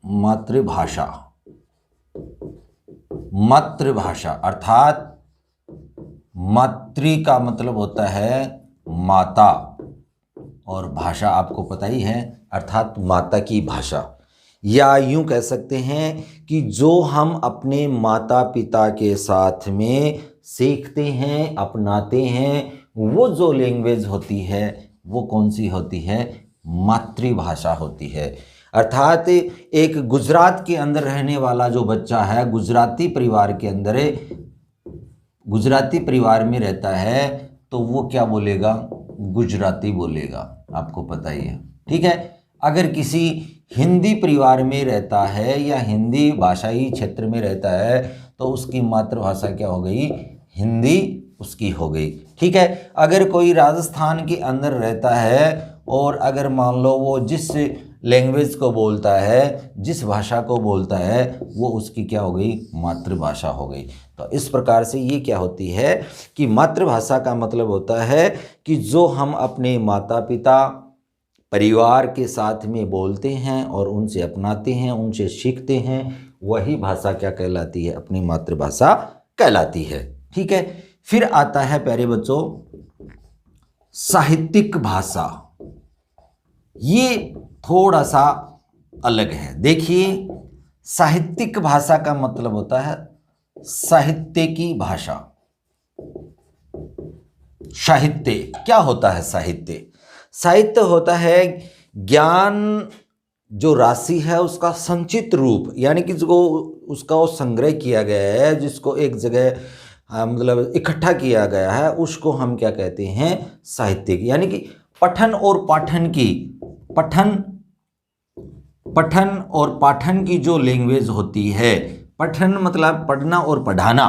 मातृभाषा। मातृभाषा अर्थात मातृ का मतलब होता है माता, और भाषा आपको पता ही है अर्थात माता की भाषा। या यूं कह सकते हैं कि जो हम अपने माता पिता के साथ में सीखते हैं, अपनाते हैं, वो जो लैंग्वेज होती है वो कौन सी होती है? मातृभाषा होती है। अर्थात एक गुजरात के अंदर रहने वाला जो बच्चा है, गुजराती परिवार के अंदर, गुजराती परिवार में रहता है, तो वो क्या बोलेगा? गुजराती बोलेगा, आपको पता ही है। ठीक है। अगर किसी हिंदी परिवार में रहता है या हिंदी भाषाई क्षेत्र में रहता है तो उसकी मातृभाषा क्या हो गई? हिंदी उसकी हो गई। ठीक है। अगर कोई राजस्थान के अंदर रहता है और अगर मान लो वो जिस लैंग्वेज को बोलता है, जिस भाषा को बोलता है, वो उसकी क्या हो गई? मातृभाषा हो गई। तो इस प्रकार से ये क्या होती है कि मातृभाषा का मतलब होता है कि जो हम अपने माता पिता परिवार के साथ में बोलते हैं और उनसे अपनाते हैं, उनसे सीखते हैं, वही भाषा क्या कहलाती है? अपनी मातृभाषा कहलाती है। ठीक है। फिर आता है प्यारे बच्चों साहित्यिक भाषा। ये थोड़ा सा अलग है। देखिए, साहित्यिक भाषा का मतलब होता है साहित्य की भाषा। साहित्य क्या होता है? साहित्य साहित्य होता है ज्ञान जो राशि है उसका संचित रूप, यानी कि जो उसका वो संग्रह किया गया है, जिसको एक जगह मतलब इकट्ठा किया गया है, उसको हम क्या कहते हैं? साहित्यिक। यानी कि पठन और पाठन की पठन और पाठन की जो लैंग्वेज होती है, पठन मतलब पढ़ना और पढ़ाना,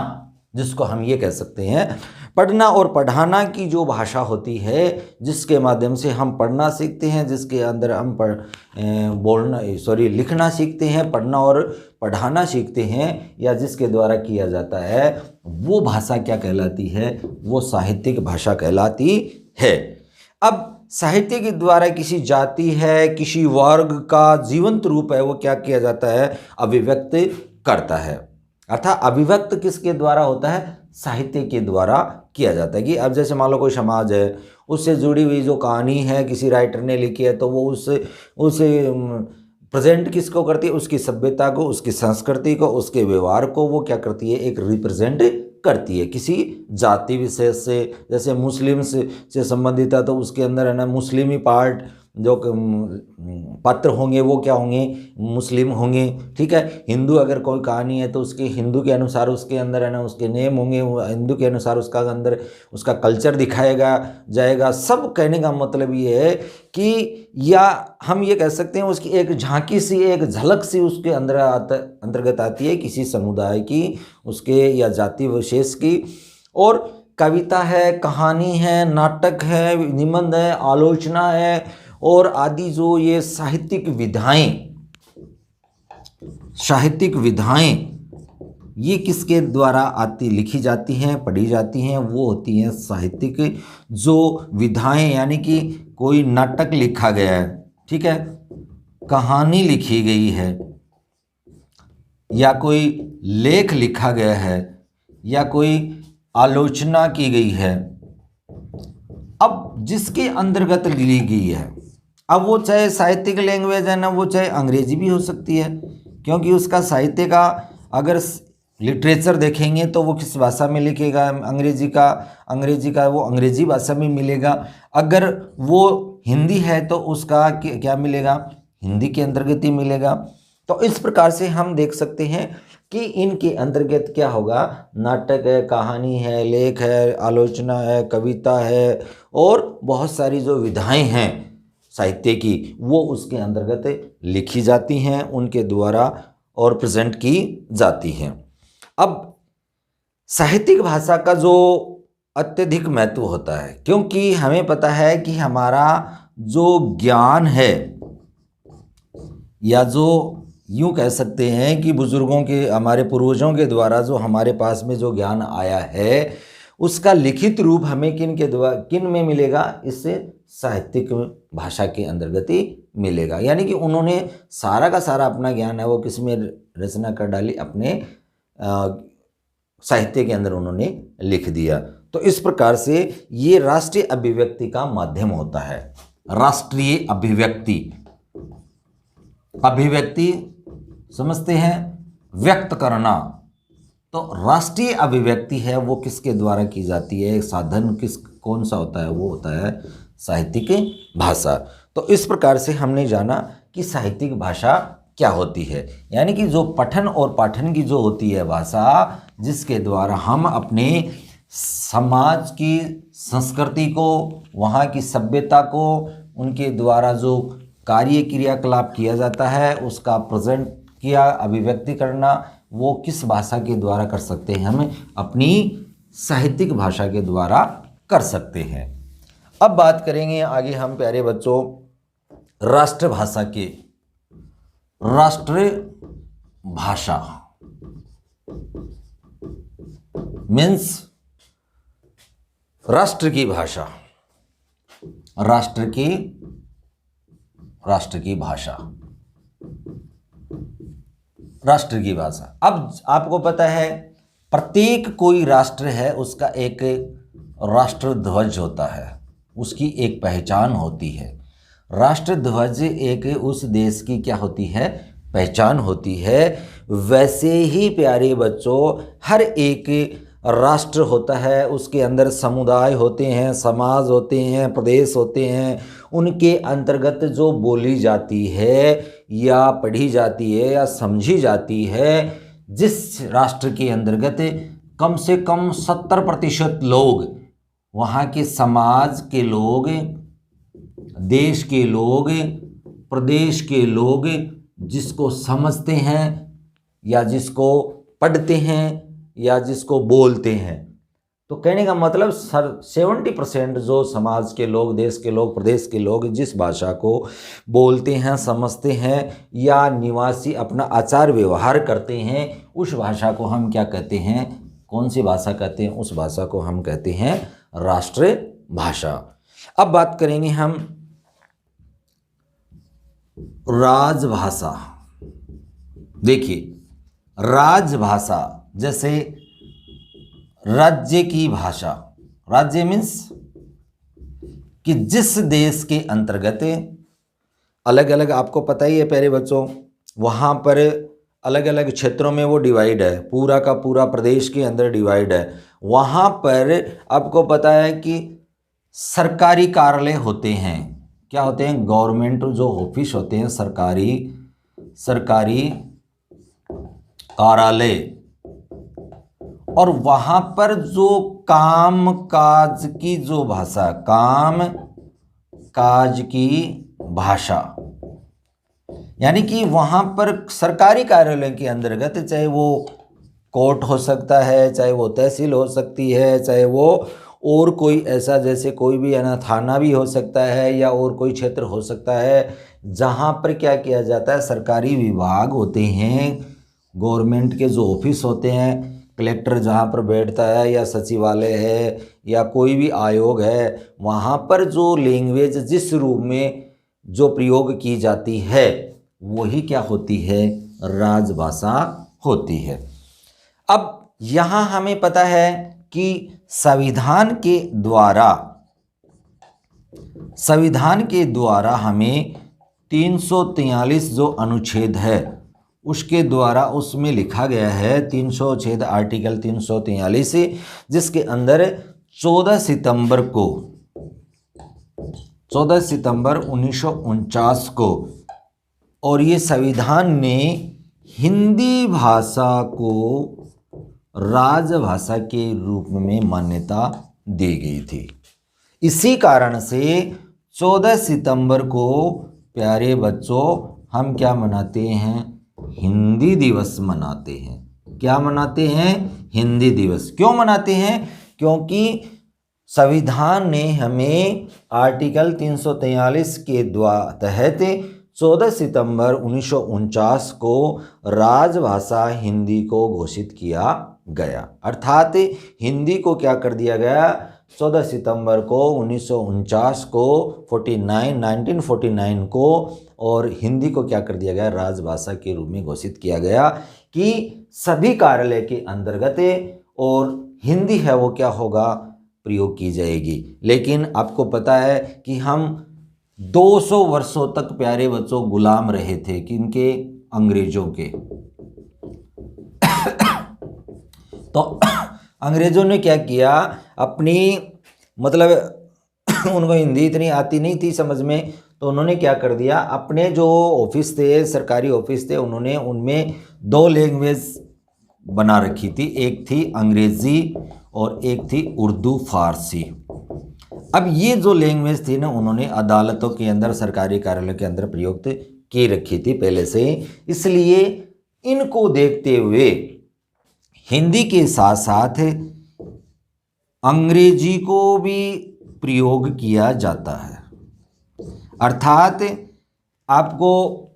जिसको हम ये कह सकते हैं पढ़ना और पढ़ाना की जो भाषा होती है, जिसके माध्यम से हम पढ़ना सीखते हैं, जिसके अंदर हम लिखना सीखते हैं, पढ़ना और पढ़ाना सीखते हैं, या जिसके द्वारा किया जाता है, वो भाषा क्या कहलाती है? वो साहित्यिक भाषा कहलाती है। अब साहित्य के द्वारा किसी जाति है, किसी वर्ग का जीवंत रूप है, वो क्या किया जाता है? अभिव्यक्त करता है। अर्थात अभिव्यक्त किसके द्वारा होता है? साहित्य के द्वारा किया जाता है। कि अब जैसे मान लो कोई समाज है, उससे जुड़ी हुई जो कहानी है किसी राइटर ने लिखी है, तो वो उसे प्रेजेंट किसको करती है? उसकी सभ्यता को, उसकी संस्कृति को, उसके व्यवहार को वो क्या करती है? एक रिप्रेजेंट करती है किसी जाति विशेष से। जैसे मुस्लिम से संबंधित है तो उसके अंदर है ना मुस्लिमी पार्ट, जो पात्र होंगे वो क्या होंगे? मुस्लिम होंगे। ठीक है। हिंदू अगर कोई कहानी है तो उसके हिंदू के अनुसार उसके अंदर है ना उसके नेम होंगे, हिंदू के अनुसार उसका अंदर उसका कल्चर दिखाएगा जाएगा। सब कहने का मतलब ये है कि, या हम ये कह सकते हैं उसकी एक झांकी सी, एक झलक सी उसके अंतर्गत आती है किसी समुदाय की, उसके या जाति विशेष की। और कविता है, कहानी है, नाटक है, निबंध है, आलोचना है और आदि जो ये साहित्यिक विधाएं ये किसके द्वारा आती लिखी जाती हैं, पढ़ी जाती हैं? वो होती हैं साहित्यिक जो विधाएं। यानी कि कोई नाटक लिखा गया है, ठीक है, कहानी लिखी गई है, या कोई लेख लिखा गया है, या कोई आलोचना की गई है, अब जिसके अंतर्गत ली गई है, अब वो चाहे साहित्यिक लैंग्वेज है ना, वो चाहे अंग्रेजी भी हो सकती है, क्योंकि उसका साहित्य का अगर लिटरेचर देखेंगे तो वो किस भाषा में लिखेगा? अंग्रेजी का वो अंग्रेजी भाषा में मिलेगा। अगर वो हिंदी है तो उसका क्या मिलेगा? हिंदी के अंतर्गत ही मिलेगा। तो इस प्रकार से हम देख सकते हैं कि इनके अंतर्गत क्या होगा? नाटक है, कहानी है, लेख है, आलोचना है, कविता है और बहुत सारी जो विधाएं हैं साहित्य की, वो उसके अंतर्गत लिखी जाती हैं, उनके द्वारा और प्रेजेंट की जाती हैं। अब साहित्यिक भाषा का जो अत्यधिक महत्व होता है, क्योंकि हमें पता है कि हमारा जो ज्ञान है, या जो यूं कह सकते हैं कि बुजुर्गों के, हमारे पूर्वजों के द्वारा जो हमारे पास में जो ज्ञान आया है, उसका लिखित रूप हमें किन में मिलेगा? इससे साहित्यिक भाषा के अंतर्गत ही मिलेगा। यानी कि उन्होंने सारा का सारा अपना ज्ञान है वो किस में रचना कर डाली, अपने साहित्य के अंदर उन्होंने लिख दिया। तो इस प्रकार से ये राष्ट्रीय अभिव्यक्ति का माध्यम होता है। राष्ट्रीय अभिव्यक्ति, अभिव्यक्ति समझते हैं, व्यक्त करना। तो राष्ट्रीय अभिव्यक्ति है वो किसके द्वारा की जाती है, साधन कौन सा होता है, वो होता है साहित्यिक भाषा। तो इस प्रकार से हमने जाना कि साहित्यिक भाषा क्या होती है, यानी कि जो पठन और पाठन की जो होती है भाषा, जिसके द्वारा हम अपने समाज की संस्कृति को, वहाँ की सभ्यता को, उनके द्वारा जो कार्य क्रियाकलाप किया जाता है उसका प्रेजेंट किया, अभिव्यक्ति करना, वो किस भाषा के द्वारा कर सकते हैं, हम अपनी साहित्यिक भाषा के द्वारा कर सकते हैं। अब बात करेंगे आगे हम प्यारे बच्चों राष्ट्रभाषा के। राष्ट्रभाषा मीन्स राष्ट्र की भाषा, राष्ट्र की भाषा, राष्ट्र की भाषा। अब आपको पता है प्रत्येक कोई राष्ट्र है उसका एक राष्ट्र ध्वज होता है, उसकी एक पहचान होती है। राष्ट्र ध्वज एक उस देश की क्या होती है, पहचान होती है। वैसे ही प्यारे बच्चों हर एक राष्ट्र होता है, उसके अंदर समुदाय होते हैं, समाज होते हैं, प्रदेश होते हैं, उनके अंतर्गत जो बोली जाती है या पढ़ी जाती है या समझी जाती है, जिस राष्ट्र के अंतर्गत कम से कम 70% लोग, वहाँ के समाज के लोग, देश के लोग, प्रदेश के लोग जिसको समझते हैं या जिसको पढ़ते हैं या जिसको बोलते हैं, तो कहने का मतलब 70% जो समाज के लोग, देश के लोग, प्रदेश के लोग जिस भाषा को बोलते हैं, समझते हैं या निवासी अपना आचार व्यवहार करते हैं, उस भाषा को हम क्या कहते हैं, कौन सी भाषा कहते हैं, उस भाषा को हम कहते हैं राष्ट्रभाषा। अब बात करेंगे हम राजभाषा। देखिए राजभाषा जैसे राज्य की भाषा, राज्य मीन्स कि जिस देश के अंतर्गत अलग अलग, आपको पता ही है प्यारे बच्चों, वहाँ पर अलग अलग क्षेत्रों में वो डिवाइड है, पूरा का पूरा प्रदेश के अंदर डिवाइड है। वहाँ पर आपको पता है कि सरकारी कार्यालय होते हैं, क्या होते हैं, गवर्नमेंट जो ऑफिस होते हैं, सरकारी कार्यालय। और वहाँ पर जो काम काज की जो भाषा, काम काज की भाषा, यानी कि वहाँ पर सरकारी कार्यालय के अंतर्गत चाहे वो कोर्ट हो सकता है, चाहे वो तहसील हो सकती है, चाहे वो और कोई ऐसा जैसे कोई भी है ना थाना भी हो सकता है या और कोई क्षेत्र हो सकता है, जहाँ पर क्या किया जाता है, सरकारी विभाग होते हैं, गवर्नमेंट के जो ऑफिस होते हैं, कलेक्टर जहाँ पर बैठता है या सचिवालय है या कोई भी आयोग है, वहाँ पर जो लैंग्वेज जिस रूप में जो प्रयोग की जाती है वही क्या होती है, राजभाषा होती है। अब यहाँ हमें पता है कि संविधान के द्वारा हमें 343 जो अनुच्छेद है उसके द्वारा उसमें लिखा गया है 300 आर्टिकल 343, जिसके अंदर 14 सितंबर 1949 को, और ये संविधान ने हिंदी भाषा को राजभाषा के रूप में मान्यता दी गई थी। इसी कारण से 14 सितंबर को प्यारे बच्चों हम क्या मनाते हैं, हिंदी दिवस मनाते हैं। क्या मनाते हैं, हिंदी दिवस। क्यों मनाते हैं, क्योंकि संविधान ने हमें आर्टिकल 343 के तहत 14 सितंबर 1949 को राजभाषा हिंदी को घोषित किया गया। अर्थात हिंदी को क्या कर दिया गया, 14 सितंबर को 1949 को 1949 को और हिंदी को क्या कर दिया गया, राजभाषा के रूप में घोषित किया गया कि सभी कार्यालय के अंतर्गत और हिंदी है वो क्या होगा, प्रयोग की जाएगी। लेकिन आपको पता है कि हम 200 वर्षों तक प्यारे बच्चों गुलाम रहे थे किनके, अंग्रेजों के। तो अंग्रेजों ने क्या किया, अपनी मतलब उनको हिंदी इतनी आती नहीं थी समझ में, तो उन्होंने क्या कर दिया, अपने जो ऑफिस थे, सरकारी ऑफिस थे, उन्होंने उनमें 2 लैंग्वेज बना रखी थी, एक थी अंग्रेजी और एक थी उर्दू फारसी। अब ये जो लैंग्वेज थी ना, उन्होंने अदालतों के अंदर, सरकारी कार्यालय के अंदर प्रयुक्त की रखी थी पहले से ही। इसलिए इनको देखते हुए हिंदी के साथ साथ अंग्रेजी को भी प्रयोग किया जाता है। अर्थात आपको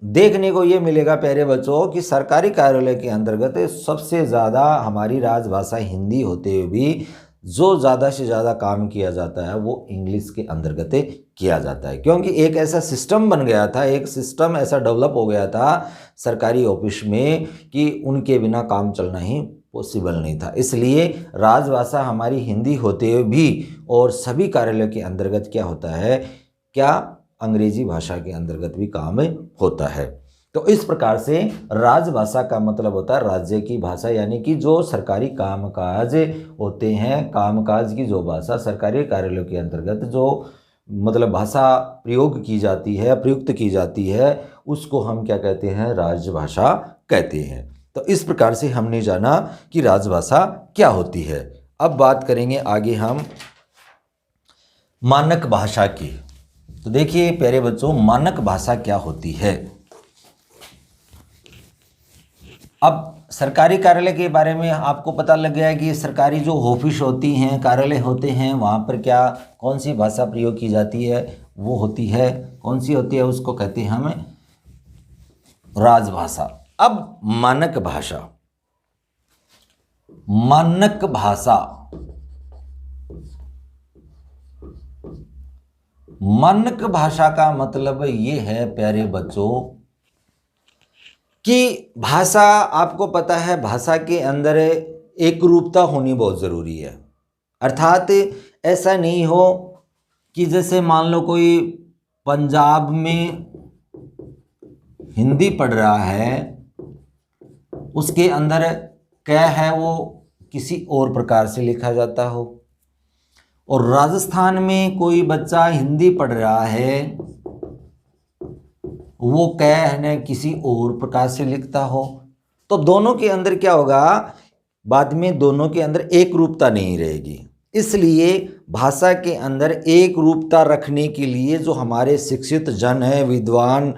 देखने को ये मिलेगा प्यारे बच्चों कि सरकारी कार्यालय के अंतर्गत सबसे ज़्यादा हमारी राजभाषा हिंदी होते हुए भी जो ज़्यादा से ज़्यादा काम किया जाता है वो इंग्लिश के अंतर्गत किया जाता है, क्योंकि एक ऐसा सिस्टम बन गया था, एक सिस्टम ऐसा डेवलप हो गया था सरकारी ऑफिस में कि उनके बिना काम चलना ही पॉसिबल नहीं था। इसलिए राजभाषा हमारी हिंदी होते हुए भी और सभी कार्यालयों के अंतर्गत क्या होता है, क्या अंग्रेजी भाषा के अंतर्गत भी काम होता है। तो इस प्रकार से राजभाषा का मतलब होता है राज्य की भाषा, यानी कि जो सरकारी कामकाज होते हैं, कामकाज की जो भाषा सरकारी कार्यालयों के अंतर्गत जो मतलब भाषा प्रयोग की जाती है, प्रयुक्त की जाती है, उसको हम क्या कहते हैं, राजभाषा कहते हैं। तो इस प्रकार से हमने जाना कि राजभाषा क्या होती है। अब बात करेंगे आगे हम मानक भाषा की। तो देखिए प्यारे बच्चों, मानक भाषा क्या होती है। अब सरकारी कार्यालय के बारे में आपको पता लग गया है कि सरकारी जो ऑफिस होती हैं, कार्यालय होते हैं, वहाँ पर क्या कौन सी भाषा प्रयोग की जाती है, वो होती है कौन सी होती है, उसको कहते हैं हमें राजभाषा। अब मानक भाषा, मानक भाषा, मानक भाषा का मतलब ये है प्यारे बच्चों कि भाषा, आपको पता है भाषा के अंदर एक रूपता होनी बहुत ज़रूरी है। अर्थात ऐसा नहीं हो कि जैसे मान लो कोई पंजाब में हिंदी पढ़ रहा है, उसके अंदर क्या है वो किसी और प्रकार से लिखा जाता हो, और राजस्थान में कोई बच्चा हिंदी पढ़ रहा है, वो क्या है ना किसी और प्रकार से लिखता हो। तो दोनों के अंदर क्या होगा, बाद में दोनों के अंदर एक रूपता नहीं रहेगी। इसलिए भाषा के अंदर एक रूपता रखने के लिए जो हमारे शिक्षित जन हैं, विद्वान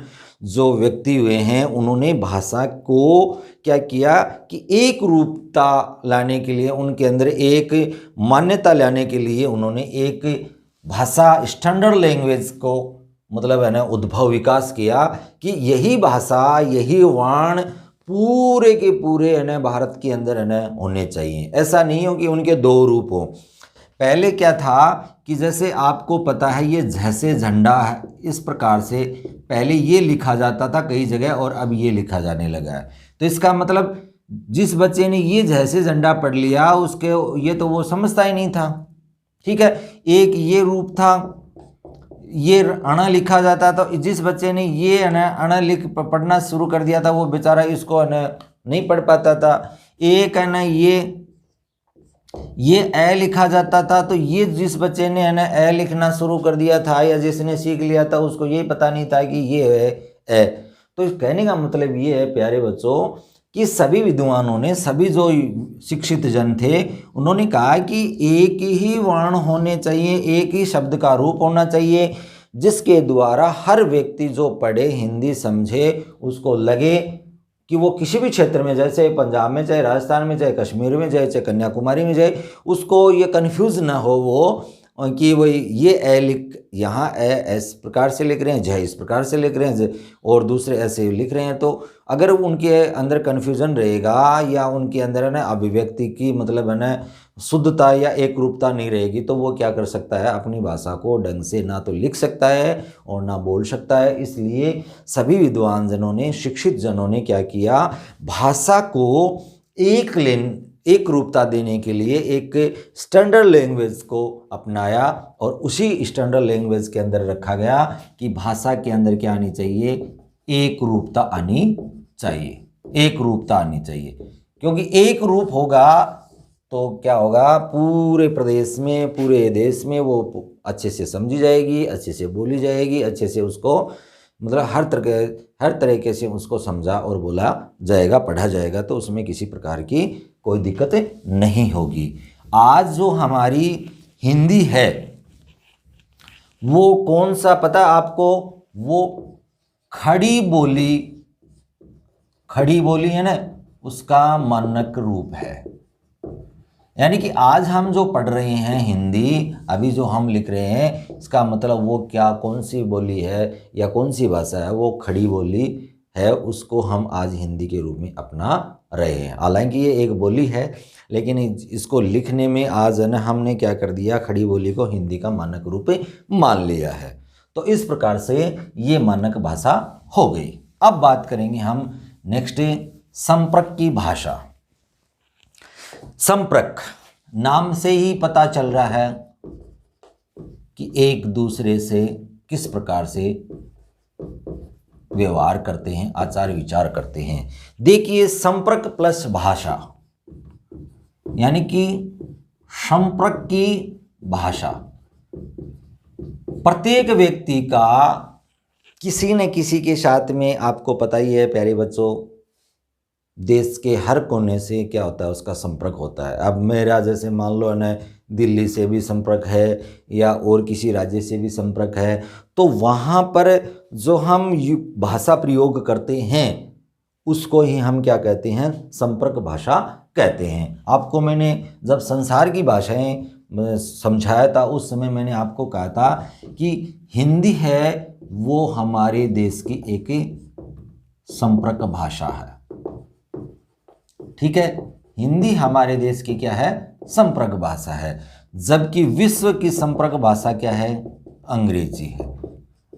जो व्यक्ति हुए हैं, उन्होंने भाषा को क्या किया कि एक रूपता लाने के लिए, उनके अंदर एक मान्यता लाने के लिए उन्होंने एक भाषा स्टैंडर्ड लैंग्वेज को मतलब है ना उद्भव विकास किया कि यही भाषा, यही वाण पूरे के पूरे है ना भारत के अंदर है ना होने चाहिए। ऐसा नहीं हो कि उनके दो रूप हो। पहले क्या था कि जैसे आपको पता है ये जैसे झंडा है, इस प्रकार से पहले ये लिखा जाता था कई जगह और अब ये लिखा जाने लगा है। तो इसका मतलब जिस बच्चे ने ये जैसे झंडा पढ़ लिया उसके ये तो वो समझता ही नहीं था। ठीक है, एक ये रूप था, ये अणा लिखा जाता, तो जिस बच्चे ने ये अणा लिख पढ़ना शुरू कर दिया था वो बेचारा इसको नहीं पढ़ पाता था। एक है ना ये ए लिखा जाता था, तो ये जिस बच्चे ने है ना ए लिखना शुरू कर दिया था या जिसने सीख लिया था उसको ये पता नहीं था कि ये है ए। तो कहने का मतलब ये है प्यारे बच्चों कि सभी विद्वानों ने, सभी जो शिक्षित जन थे, उन्होंने कहा कि एक ही वर्ण होने चाहिए, एक ही शब्द का रूप होना चाहिए, जिसके द्वारा हर व्यक्ति जो पढ़े, हिंदी समझे, उसको लगे कि वो किसी भी क्षेत्र में, जैसे पंजाब में, चाहे राजस्थान में, चाहे कश्मीर में, चाहे कन्याकुमारी में जाए, उसको ये कन्फ्यूज़ ना हो वो कि वही ये ए लिख, यहाँ ए इस प्रकार से लिख रहे हैं, जय इस प्रकार से लिख रहे हैं, और दूसरे ऐसे लिख रहे हैं, तो अगर उनके अंदर कन्फ्यूज़न रहेगा या उनके अंदर है ना अभिव्यक्ति की मतलब है ना शुद्धता या एक रूपता नहीं रहेगी, तो वो क्या कर सकता है, अपनी भाषा को ढंग से ना तो लिख सकता है और ना बोल सकता है। इसलिए सभी विद्वान जनों ने, शिक्षित जनों ने क्या किया, भाषा को एक रूपता देने के लिए एक स्टैंडर्ड लैंग्वेज को अपनाया, और उसी स्टैंडर्ड लैंग्वेज के अंदर रखा गया कि भाषा के अंदर क्या आनी चाहिए, एक रूपता आनी चाहिए, एक रूपता आनी चाहिए। क्योंकि एक रूप होगा तो क्या होगा, पूरे प्रदेश में, पूरे देश में वो अच्छे से समझी जाएगी, अच्छे से बोली जाएगी, अच्छे से उसको मतलब हर तरीके से उसको समझा और बोला जाएगा, पढ़ा जाएगा, तो उसमें किसी प्रकार की कोई दिक्कत नहीं होगी। आज जो हमारी हिंदी है वो कौन सा पता आपको, वो खड़ी बोली है ना, उसका मानक रूप है। यानी कि आज हम जो पढ़ रहे हैं हिंदी, अभी जो हम लिख रहे हैं, इसका मतलब वो क्या, कौन सी बोली है या कौन सी भाषा है, वो खड़ी बोली है, उसको हम आज हिंदी के रूप में अपना रहे हैं। हालांकि ये एक बोली है, लेकिन इसको लिखने में आज है ना हमने क्या कर दिया, खड़ी बोली को हिंदी का मानक रूप मान लिया है। तो इस प्रकार से ये मानक भाषा हो गई। अब बात करेंगे हम नेक्स्ट, संपर्क की भाषा। संपर्क नाम से ही पता चल रहा है कि एक दूसरे से किस प्रकार से व्यवहार करते हैं, आचार विचार करते हैं। देखिए, संपर्क प्लस भाषा, यानी कि संपर्क की भाषा, प्रत्येक व्यक्ति का किसी न किसी के साथ में, आपको पता ही है प्यारे बच्चों, देश के हर कोने से क्या होता है, उसका संपर्क होता है। अब मेरा जैसे मान लो ना दिल्ली से भी संपर्क है या और किसी राज्य से भी संपर्क है, तो वहाँ पर जो हम भाषा प्रयोग करते हैं उसको ही हम क्या कहते हैं, संपर्क भाषा कहते हैं। आपको मैंने जब संसार की भाषाएं समझाया था, उस समय मैंने आपको कहा था कि हिंदी है वो हमारे देश की एक संपर्क भाषा है। ठीक है, हिंदी हमारे देश की क्या है, संपर्क भाषा है। जबकि विश्व की संपर्क भाषा क्या है, अंग्रेजी है।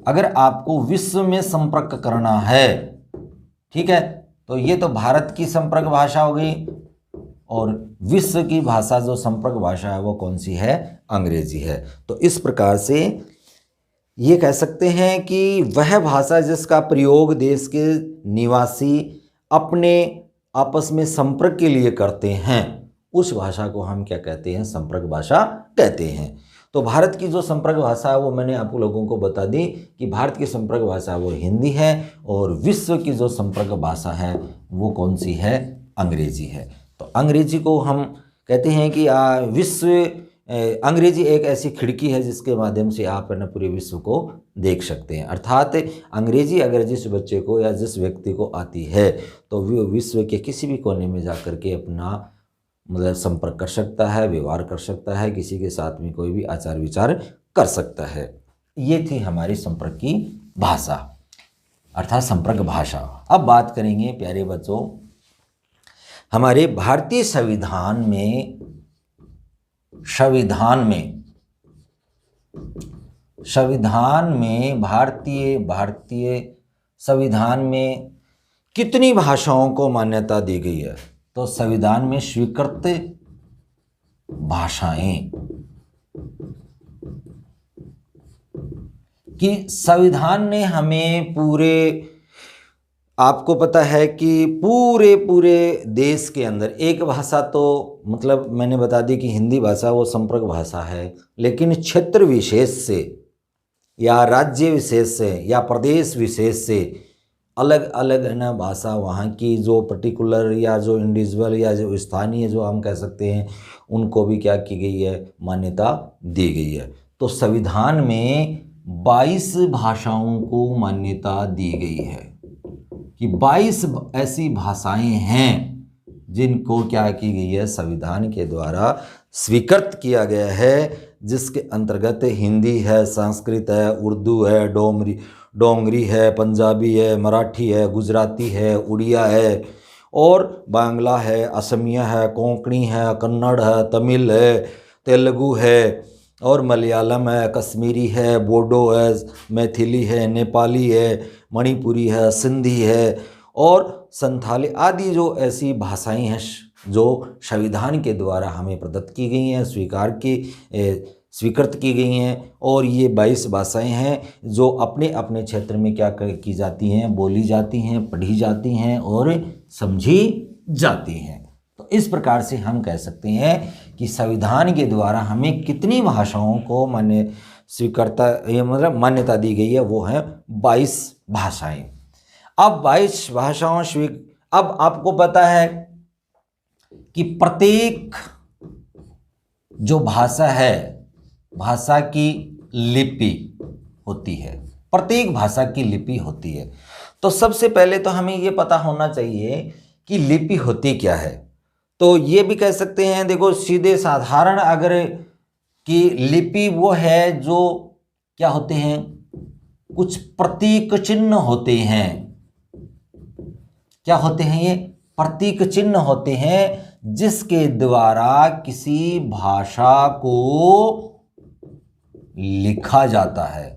अगर आपको विश्व में संपर्क करना है, ठीक है, तो ये तो भारत की संपर्क भाषा हो गई, और विश्व की भाषा जो संपर्क भाषा है वो कौन सी है, अंग्रेजी है। तो इस प्रकार से ये कह सकते हैं कि वह भाषा जिसका प्रयोग देश के निवासी अपने आपस में संपर्क के लिए करते हैं, उस भाषा को हम क्या कहते हैं, संपर्क भाषा कहते हैं। तो भारत की जो संपर्क भाषा है वो मैंने आप लोगों को बता दी कि भारत की संपर्क भाषा वो हिंदी है, और विश्व की जो संपर्क भाषा है वो कौन सी है, अंग्रेजी है। तो अंग्रेजी को हम कहते हैं कि अंग्रेजी एक ऐसी खिड़की है जिसके माध्यम से आप है ना पूरे विश्व को देख सकते हैं। अर्थात अंग्रेजी अगर जिस बच्चे को या जिस व्यक्ति को आती है तो वो विश्व के किसी भी कोने में जा कर के अपना मतलब संपर्क कर सकता है, व्यवहार कर सकता है, किसी के साथ में कोई भी आचार विचार कर सकता है। ये थी हमारी संपर्क की भाषा अर्थात संपर्क भाषा। अब बात करेंगे प्यारे बच्चों, हमारे भारतीय संविधान में भारतीय संविधान में कितनी भाषाओं को मान्यता दी गई है। तो संविधान में स्वीकृत भाषाएं कि संविधान ने हमें आपको पता है कि पूरे देश के अंदर एक भाषा तो मतलब मैंने बता दी कि हिंदी भाषा वो संपर्क भाषा है, लेकिन क्षेत्र विशेष से या राज्य विशेष से या प्रदेश विशेष से अलग अलग है ना भाषा वहाँ की जो पर्टिकुलर या जो इंडिविजुअल या जो स्थानीय जो हम कह सकते हैं उनको भी क्या की गई है, मान्यता दी गई है। तो संविधान में 22 भाषाओं को मान्यता दी गई है कि 22 ऐसी भाषाएं हैं जिनको क्या की गई है, संविधान के द्वारा स्वीकृत किया गया है, जिसके अंतर्गत हिंदी है, संस्कृत है, उर्दू है, डोंगरी है, पंजाबी है, मराठी है, गुजराती है, उड़िया है और बांग्ला है, असमिया है, कोंकणी है, कन्नड़ है, तमिल है, तेलुगु है और मलयालम है, कश्मीरी है, बोडो है, मैथिली है, नेपाली है, मणिपुरी है, सिंधी है और संथाली आदि जो ऐसी भाषाएं हैं जो संविधान के द्वारा हमें प्रदत्त की गई हैं, स्वीकृत की गई हैं। और ये 22 भाषाएं हैं जो अपने अपने क्षेत्र में क्या की जाती हैं, बोली जाती हैं, पढ़ी जाती हैं और समझी जाती हैं। तो इस प्रकार से हम कह सकते हैं कि संविधान के द्वारा हमें कितनी भाषाओं को मान्यता दी गई है, वो है 22 भाषाएं। अब 22 भाषाओं अब आपको पता है कि प्रत्येक जो भाषा है, भाषा की लिपि होती है, प्रत्येक भाषा की लिपि होती है। तो सबसे पहले तो हमें ये पता होना चाहिए कि लिपि होती क्या है। तो ये भी कह सकते हैं, देखो सीधे साधारण अगर कि लिपि वो है जो क्या होते हैं, कुछ प्रतीक चिन्ह होते हैं। क्या होते हैं ये? प्रतीक चिन्ह होते हैं जिसके द्वारा किसी भाषा को लिखा जाता है।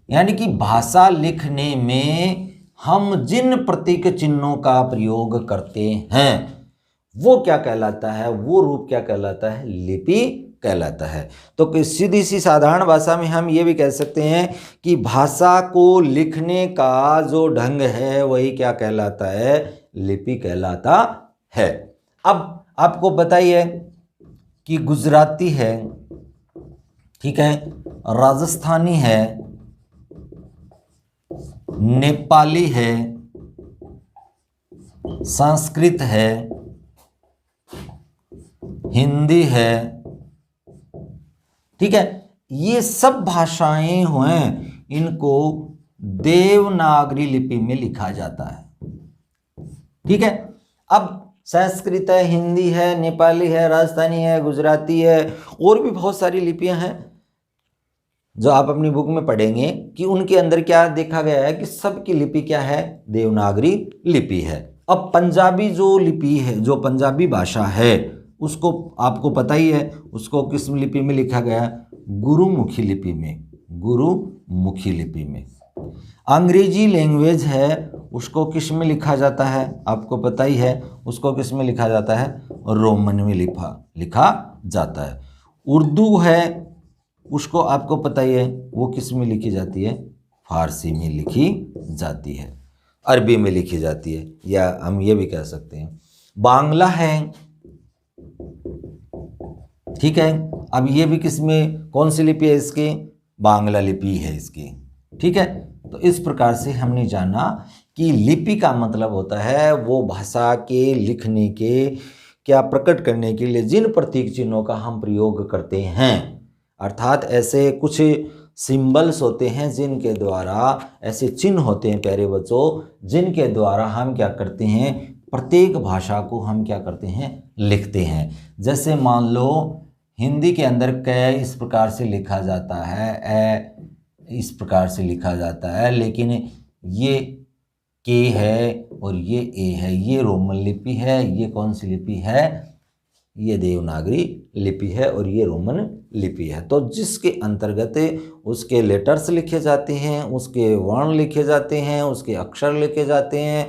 यानी कि भाषा लिखने में हम जिन प्रतीक चिन्हों का प्रयोग करते हैं वो क्या कहलाता है, वो रूप क्या कहलाता है, लिपि कहलाता है। तो सीधी सी साधारण भाषा में हम ये भी कह सकते हैं कि भाषा को लिखने का जो ढंग है वही क्या कहलाता है, लिपि कहलाता है। अब आपको बताइए कि गुजराती है, ठीक है, राजस्थानी है, नेपाली है, संस्कृत है, हिंदी है, ठीक है, ये सब भाषाएं हैं, इनको देवनागरी लिपि में लिखा जाता है। ठीक है, अब संस्कृत है, हिंदी है, नेपाली है, राजस्थानी है, गुजराती है और भी बहुत सारी लिपियां हैं जो आप अपनी बुक में पढ़ेंगे कि उनके अंदर क्या देखा गया है कि सबकी लिपि क्या है, देवनागरी लिपि है। अब पंजाबी जो लिपि है, जो पंजाबी भाषा है, उसको आपको पता ही है, उसको किस लिपि में लिखा गया है, गुरुमुखी लिपि में, गुरुमुखी लिपि में। अंग्रेजी लैंग्वेज है, उसको किस में लिखा जाता है, आपको पता ही है, उसको किस में लिखा जाता है, रोमन में लिखा जाता है। उर्दू है, उसको आपको पता ही है, वो किस में लिखी जाती है, फारसी में लिखी जाती है, अरबी में लिखी जाती है, या हम ये भी कह सकते हैं। बांग्ला है, ठीक है, अब ये भी किस में, कौन सी लिपि है इसकी, बांग्ला लिपि है इसकी। ठीक है, तो इस प्रकार से हमने जाना कि लिपि का मतलब होता है वो भाषा के लिखने के, क्या प्रकट करने के लिए जिन प्रतीक चिन्हों का हम प्रयोग करते हैं, अर्थात ऐसे कुछ सिंबल्स होते हैं जिनके द्वारा, ऐसे चिन्ह होते हैं प्यारे बच्चों, जिनके द्वारा हम क्या करते हैं, प्रत्येक भाषा को हम क्या करते हैं, लिखते हैं। जैसे मान लो हिंदी के अंदर क इस प्रकार से लिखा जाता है, ए इस प्रकार से लिखा जाता है, लेकिन ये के है और ये ए है, ये रोमन लिपि है, ये कौन सी लिपि है, ये देवनागरी लिपि है और ये रोमन लिपि है। तो जिसके अंतर्गत उसके लेटर्स लिखे जाते हैं, उसके वर्ण लिखे जाते हैं, उसके अक्षर लिखे जाते हैं,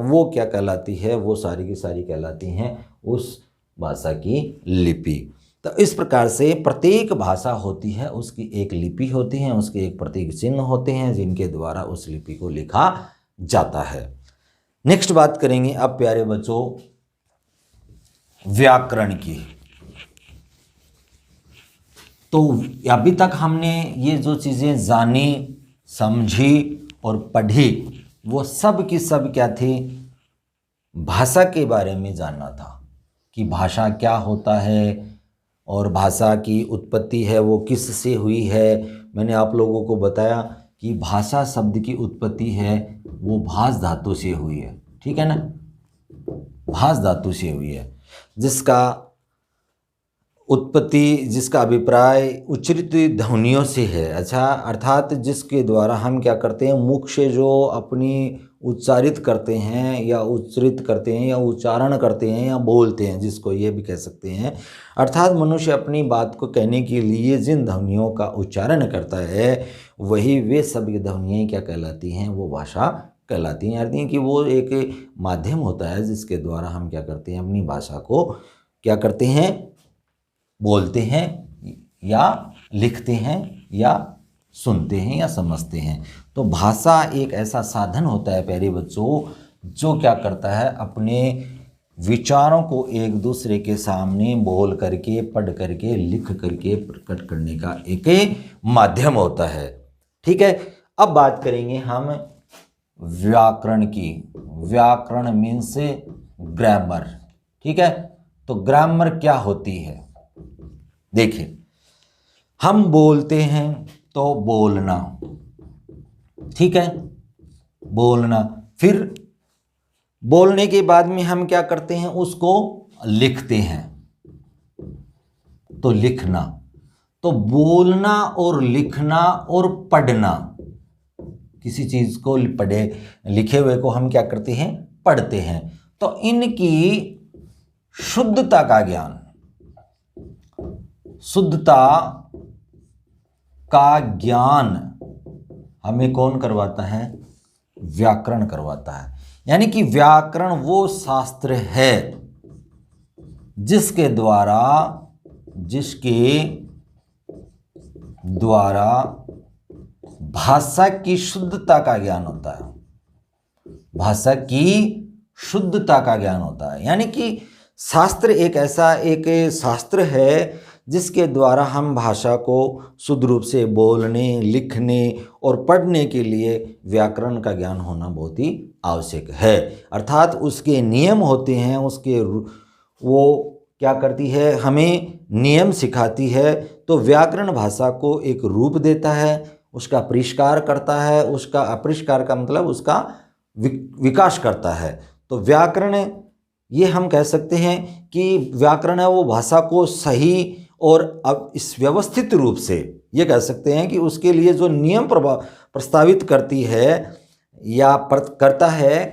वो क्या कहलाती है, वो सारी की सारी कहलाती हैं उस भाषा की लिपि। तो इस प्रकार से प्रत्येक भाषा होती है, उसकी एक लिपि होती है, उसके एक प्रतीक चिन्ह होते हैं जिनके द्वारा उस लिपि को लिखा जाता है। नेक्स्ट बात करेंगे अब प्यारे बच्चों व्याकरण की। तो अभी तक हमने ये जो चीज़ें जानी, समझी और पढ़ी, वो सब की सब क्या थी, भाषा के बारे में जानना था कि भाषा क्या होता है और भाषा की उत्पत्ति है वो किस से हुई है। मैंने आप लोगों को बताया कि भाषा शब्द की उत्पत्ति है वो भाष धातु से हुई है, ठीक है ना, भाष धातु से हुई है, जिसका उत्पत्ति जिसका अभिप्राय उच्चरित ध्वनियों से है। अच्छा, अर्थात जिसके द्वारा हम क्या करते हैं, मुख से जो अपनी उच्चारित करते हैं या उच्चरित करते हैं या उच्चारण करते हैं या बोलते हैं, जिसको ये भी कह सकते हैं। अर्थात मनुष्य अपनी बात को कहने के लिए जिन ध्वनियों का उच्चारण करता है वही वे सभी ध्वनियाँ क्या कहलाती हैं, वो भाषा कहलाती हैं। अर्थ है कि वो एक माध्यम होता है जिसके द्वारा हम क्या करते हैं, अपनी भाषा को क्या करते हैं, बोलते हैं या लिखते हैं या सुनते हैं या समझते हैं। तो भाषा एक ऐसा साधन होता है प्यारे बच्चों, जो क्या करता है, अपने विचारों को एक दूसरे के सामने बोल करके, पढ़ करके, लिख करके प्रकट करने का एक माध्यम होता है। ठीक है, अब बात करेंगे हम व्याकरण की। व्याकरण मीन्स ग्रामर। ठीक है, तो ग्रामर क्या होती है? देखिए, हम बोलते हैं तो बोलना, ठीक है, बोलना, फिर बोलने के बाद में हम क्या करते हैं, उसको लिखते हैं, तो लिखना। तो बोलना और लिखना और पढ़ना, किसी चीज को पढ़े लिखे हुए को हम क्या करते हैं, पढ़ते हैं। तो इनकी शुद्धता का ज्ञान, शुद्धता का ज्ञान हमें कौन करवाता है? व्याकरण करवाता है। यानी कि व्याकरण वो शास्त्र है जिसके द्वारा भाषा की शुद्धता का ज्ञान होता है। भाषा की शुद्धता का ज्ञान होता है। यानी कि शास्त्र एक ऐसा एक शास्त्र है जिसके द्वारा हम भाषा को शुद्ध रूप से बोलने, लिखने और पढ़ने के लिए व्याकरण का ज्ञान होना बहुत ही आवश्यक है। अर्थात उसके नियम होते हैं, उसके वो क्या करती है, हमें नियम सिखाती है। तो व्याकरण भाषा को एक रूप देता है, उसका परिष्कार करता है, उसका अपरिष्कार का मतलब उसका विकास करता है। तो व्याकरण, ये हम कह सकते हैं कि व्याकरण है वो भाषा को सही और अब इस व्यवस्थित रूप से, ये कह सकते हैं कि उसके लिए जो नियम प्रस्तावित करती है या करता है,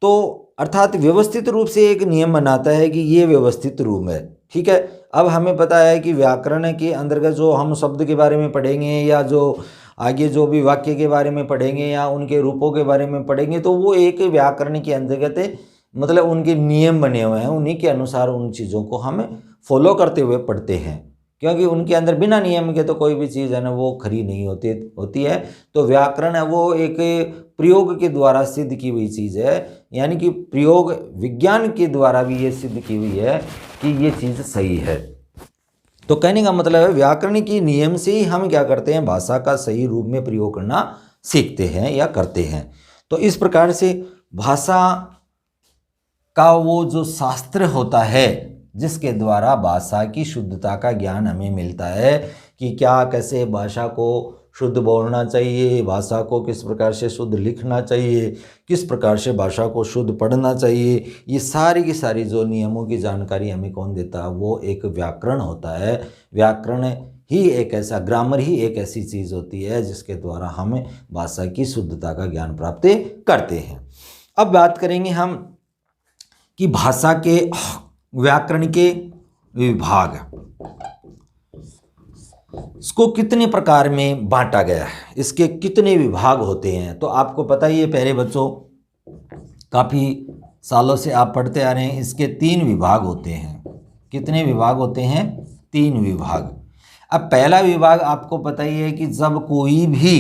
तो अर्थात व्यवस्थित रूप से एक नियम बनाता है कि ये व्यवस्थित रूप है। ठीक है, अब हमें पता है कि व्याकरण के अंतर्गत जो हम शब्द के बारे में पढ़ेंगे या जो आगे जो भी वाक्य के बारे में पढ़ेंगे या उनके रूपों के बारे में पढ़ेंगे, तो वो एक व्याकरण के अंतर्गत मतलब उनके नियम बने हुए हैं, उन्हीं के अनुसार उन चीज़ों को हम फॉलो करते हुए पढ़ते हैं। क्योंकि उनके अंदर बिना नियम के तो कोई भी चीज़ है ना वो खरी नहीं होती है। तो व्याकरण है वो एक प्रयोग के द्वारा सिद्ध की हुई चीज़ है। यानी कि प्रयोग विज्ञान के द्वारा भी ये सिद्ध की हुई है कि ये चीज़ सही है। तो कहने का मतलब है व्याकरण की नियम से ही हम क्या करते हैं, भाषा का सही रूप में प्रयोग करना सीखते हैं या करते हैं। तो इस प्रकार से भाषा का वो जो शास्त्र होता है जिसके द्वारा भाषा की शुद्धता का ज्ञान हमें मिलता है कि क्या कैसे भाषा को शुद्ध बोलना चाहिए, भाषा को किस प्रकार से शुद्ध लिखना चाहिए, किस प्रकार से भाषा को शुद्ध पढ़ना चाहिए, ये सारी की सारी जो नियमों की जानकारी हमें कौन देता है, वो एक व्याकरण होता है। व्याकरण ही एक ऐसा, ग्रामर ही एक ऐसी चीज़ होती है जिसके द्वारा हम भाषा की शुद्धता का ज्ञान प्राप्त करते हैं। अब बात करेंगे हम कि भाषा के व्याकरण के विभाग, इसको कितने प्रकार में बांटा गया है, इसके कितने विभाग होते हैं। तो आपको पता ही है प्यारे बच्चों, काफ़ी सालों से आप पढ़ते आ रहे हैं, इसके 3 विभाग होते हैं। कितने विभाग होते हैं? 3 विभाग। अब पहला विभाग आपको पता ही है कि जब कोई भी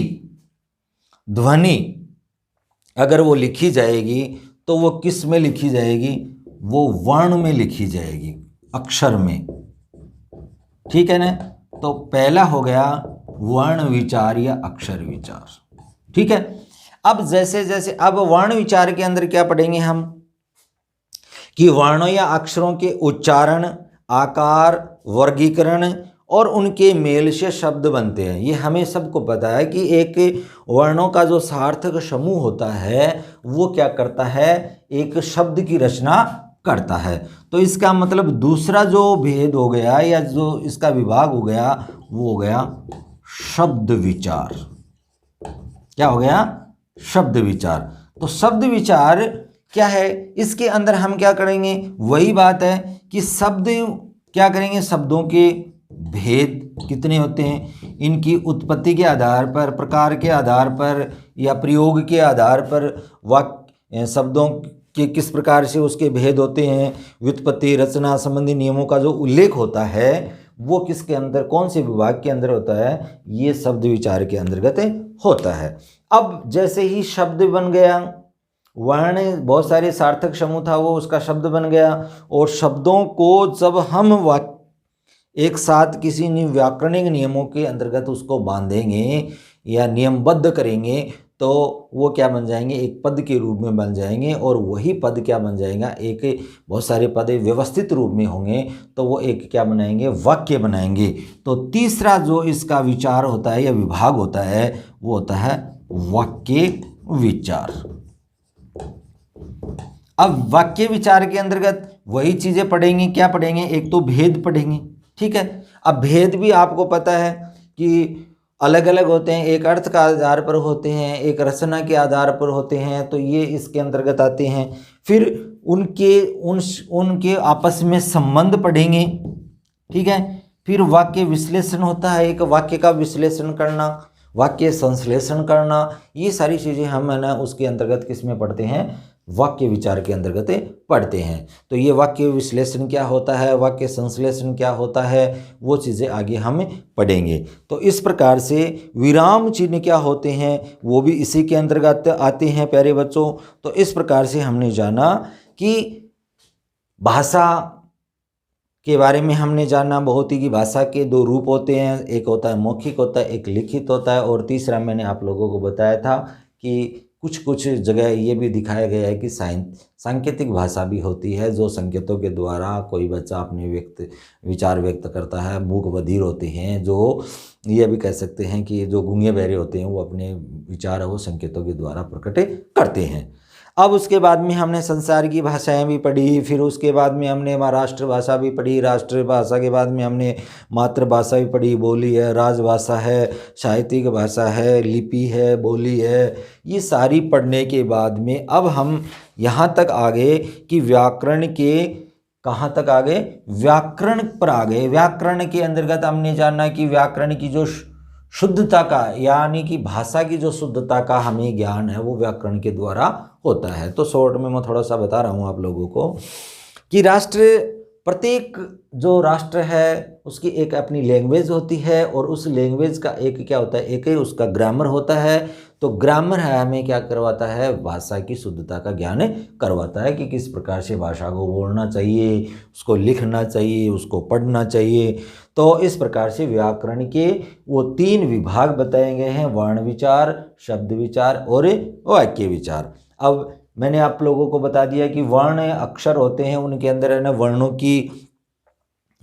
ध्वनि अगर वो लिखी जाएगी तो वो किस में लिखी जाएगी, वो वर्ण में लिखी जाएगी, अक्षर में। ठीक है ना। तो पहला हो गया वर्ण विचार या अक्षर विचार। ठीक है। अब जैसे जैसे अब वर्ण विचार के अंदर क्या पढ़ेंगे हम कि वर्णों या अक्षरों के उच्चारण, आकार, वर्गीकरण और उनके मेल से शब्द बनते हैं। ये हमें सबको पता है कि एक वर्णों का जो सार्थक समूह होता है वो क्या करता है, एक शब्द की रचना करता है। तो इसका मतलब दूसरा जो भेद हो गया या जो इसका विभाग हो गया वो हो गया शब्द विचार। क्या हो गया? शब्द विचार। तो शब्द विचार क्या है? इसके अंदर हम क्या करेंगे? वही बात है कि शब्द क्या करेंगे? शब्दों के भेद कितने होते हैं, इनकी उत्पत्ति के आधार पर, प्रकार के आधार पर या प्रयोग के आधार पर वाक्य शब्दों के किस प्रकार से उसके भेद होते हैं, व्युत्पत्ति रचना संबंधी नियमों का जो उल्लेख होता है वो किसके अंदर, कौन से विभाग के अंदर होता है? ये शब्द विचार के अंतर्गत होता है। अब जैसे ही शब्द बन गया, वर्ण बहुत सारे सार्थक समूह था वो उसका शब्द बन गया, और शब्दों को जब हम एक साथ किसी व्याकरणिक नियमों के अंतर्गत उसको बांधेंगे या नियमबद्ध करेंगे तो वो क्या बन जाएंगे? एक पद के रूप में बन जाएंगे, और वही पद क्या बन जाएगा? एक बहुत सारे पद व्यवस्थित रूप में होंगे तो वो एक क्या बनाएंगे? वाक्य बनाएंगे। तो तीसरा जो इसका विचार होता है या विभाग होता है वो होता है वाक्य विचार। अब वाक्य विचार के अंतर्गत वही चीजें पढ़ेंगे। क्या पढ़ेंगे? एक तो भेद पढ़ेंगे, ठीक है। अब भेद भी आपको पता है कि अलग अलग होते हैं, एक अर्थ का आधार पर होते हैं, एक रचना के आधार पर होते हैं, तो ये इसके अंतर्गत आते हैं। फिर उनके आपस में संबंध पढ़ेंगे, ठीक है। फिर वाक्य विश्लेषण होता है, एक वाक्य का विश्लेषण करना, वाक्य संश्लेषण करना, ये सारी चीज़ें हम है ना उसके अंतर्गत किस में पढ़ते हैं? वाक्य विचार के अंतर्गत पढ़ते हैं। तो ये वाक्य विश्लेषण क्या होता है, वाक्य संश्लेषण क्या होता है, वो चीज़ें आगे हम पढ़ेंगे। तो इस प्रकार से विराम चिन्ह क्या होते हैं वो भी इसी के अंतर्गत आते हैं प्यारे बच्चों। तो इस प्रकार से हमने जाना कि भाषा के बारे में हमने जाना बहुत ही कि भाषा के दो रूप होते हैं, एक होता है मौखिक होता है, एक लिखित होता है, और तीसरा मैंने आप लोगों को बताया था कि कुछ जगह ये भी दिखाया गया है कि सांकेतिक भाषा भी होती है, जो संकेतों के द्वारा कोई बच्चा अपने विचार व्यक्त करता है। मूक बधिर होते हैं, जो ये भी कह सकते हैं कि जो गूंगे बहरे होते हैं वो अपने विचार वो संकेतों के द्वारा प्रकट करते हैं। अब उसके बाद में हमने संसार की भाषाएं भी पढ़ी, फिर उसके बाद में हमने राष्ट्रभाषा भी पढ़ी, राष्ट्रभाषा के बाद में हमने मातृभाषा भी पढ़ी, बोली है, राजभाषा है, साहित्यिक भाषा है, लिपि है, बोली है। ये सारी पढ़ने के बाद में अब हम यहाँ तक आ गए कि व्याकरण के कहाँ तक आ गए? व्याकरण पर आ गए। व्याकरण के अंतर्गत हमने जाना कि व्याकरण की जो शुद्धता का यानी कि भाषा की जो शुद्धता का हमें ज्ञान है वो व्याकरण के द्वारा होता है। तो शॉर्ट में मैं थोड़ा सा बता रहा हूँ आप लोगों को कि प्रत्येक जो राष्ट्र है उसकी एक अपनी लैंग्वेज होती है, और उस लैंग्वेज का एक क्या होता है? एक ही उसका ग्रामर होता है। तो ग्रामर है हमें क्या करवाता है? भाषा की शुद्धता का ज्ञान करवाता है कि किस प्रकार से भाषा को बोलना चाहिए, उसको लिखना चाहिए, उसको पढ़ना चाहिए। तो इस प्रकार से व्याकरण के वो 3 विभाग बताए गए हैं, वर्ण विचार, शब्द विचार और वाक्य विचार। अब मैंने आप लोगों को बता दिया कि वर्ण अक्षर होते हैं, उनके अंदर है ना वर्णों की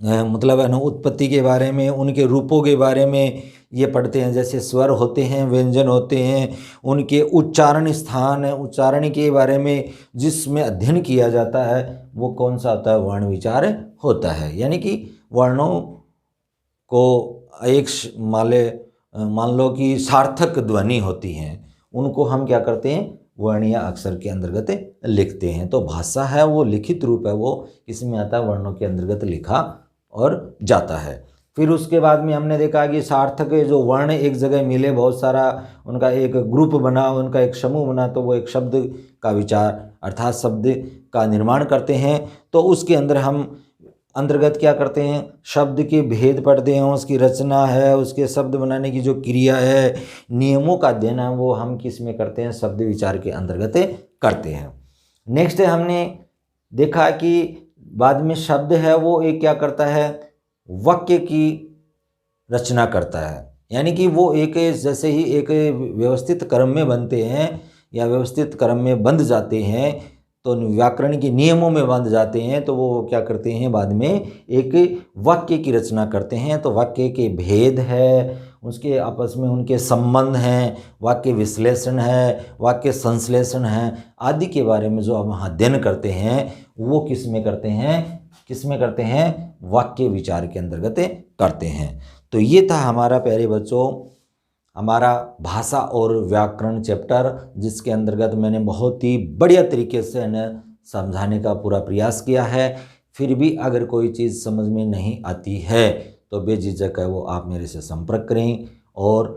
मतलब है ना उत्पत्ति के बारे में, उनके रूपों के बारे में ये पढ़ते हैं। जैसे स्वर होते हैं, व्यंजन होते हैं, उनके उच्चारण स्थान है, उच्चारण के बारे में जिसमें अध्ययन किया जाता है वो कौन सा होता है? वर्ण विचार होता है। यानी कि वर्णों को एक मान लो कि सार्थक ध्वनि होती हैं, उनको हम क्या करते हैं? वर्ण या अक्षर के अंतर्गत लिखते हैं। तो भाषा है वो लिखित रूप है, वो इसमें आता है, वर्णों के अंतर्गत लिखा और जाता है। फिर उसके बाद में हमने देखा कि सार्थक जो वर्ण एक जगह मिले, बहुत सारा उनका एक ग्रुप बना, उनका एक समूह बना, तो वो एक शब्द का विचार अर्थात शब्द का निर्माण करते हैं। तो उसके अंदर हम अंतर्गत क्या करते हैं? शब्द के भेद पढ़ते हैं, उसकी रचना है, उसके शब्द बनाने की जो क्रिया है, नियमों का अध्ययन है, वो हम किस में करते हैं? शब्द विचार के अंतर्गत करते हैं। नेक्स्ट हमने देखा कि बाद में शब्द है वो एक क्या करता है? वाक्य की रचना करता है। यानी कि वो एक जैसे ही एक व्यवस्थित क्रम में बनते हैं या व्यवस्थित क्रम में बंध जाते हैं, तो व्याकरण के नियमों में बंध जाते हैं, तो वो क्या करते हैं? बाद में एक वाक्य की रचना करते हैं। तो वाक्य के भेद है, उसके आपस में उनके संबंध हैं, वाक्य विश्लेषण है, वाक्य संश्लेषण है आदि के बारे में जो हम अध्ययन करते हैं वो किस में करते हैं, वाक्य विचार के अंतर्गत करते हैं। तो ये था हमारा प्यारे बच्चों हमारा भाषा और व्याकरण चैप्टर, जिसके अंतर्गत मैंने बहुत ही बढ़िया तरीके से इन्हें समझाने का पूरा प्रयास किया है। फिर भी अगर कोई चीज़ समझ में नहीं आती है तो बेझिझक है वो आप मेरे से संपर्क करें और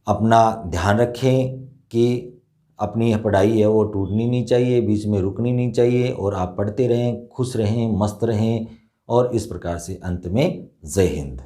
अपना ध्यान रखें कि अपनी पढ़ाई है वो टूटनी नहीं चाहिए, बीच में रुकनी नहीं चाहिए और आप पढ़ते रहें, खुश रहें, मस्त रहें और इस प्रकार से अंत में जय हिंद।